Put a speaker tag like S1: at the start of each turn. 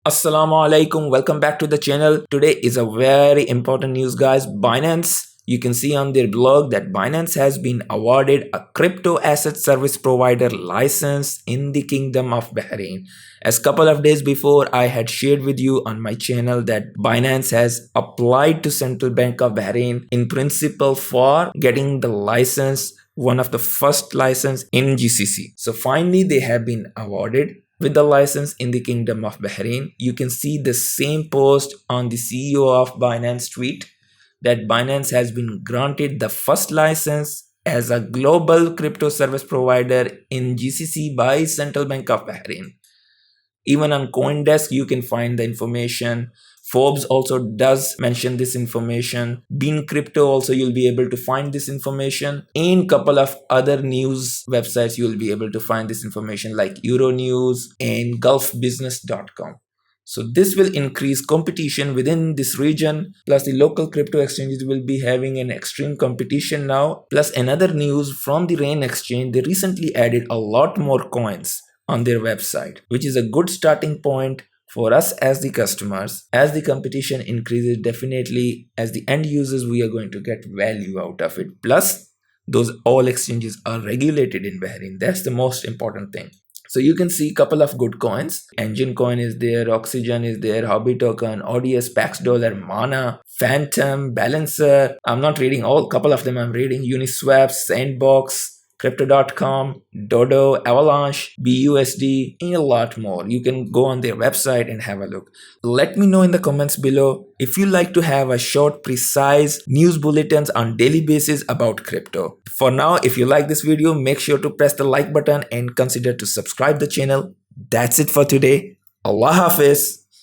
S1: Assalamu alaikum. Welcome back to the channel. Today is a very important news, guys. Binance, you can see on their blog that Binance has been awarded a crypto asset service provider license in the Kingdom of Bahrain. As couple of days before, I had shared with you on my channel that Binance has applied to Central Bank of Bahrain in principle for getting the license, one of the first license in GCC. So finally, they have been awarded with the license in the Kingdom of Bahrain. You can see the same post on the CEO of Binance tweet that Binance has been granted the first license as a global crypto service provider in GCC by Central Bank of Bahrain. Even on CoinDesk, you can find the information. Forbes also does mention this information. Bean Crypto also you'll be able to find this information. In couple of other news websites, you'll be able to find this information like Euronews and gulfbusiness.com. So this will increase competition within this region. Plus the local crypto exchanges will be having an extreme competition now. Plus another news from the Rain exchange, they recently added a lot more coins on their website, which is a good starting point for us as the customers. As the competition increases, definitely as the end users, we are going to get value out of it. Plus, those all exchanges are regulated in Bahrain. That's the most important thing. So you can see a couple of good coins. Engine coin is there, Oxygen is there, Hobby token, ODS, Pax Dollar, Mana, Phantom, Balancer. I'm not reading all, couple of them I'm reading. Uniswap, Sandbox, Crypto.com, Dodo, Avalanche, BUSD, and a lot more. You can go on their website and have a look. Let me know in the comments below if you like to have a short, precise news bulletins on daily basis about crypto. For now, if you like this video, make sure to press the like button and consider to subscribe the channel. That's it for today. Allah Hafiz.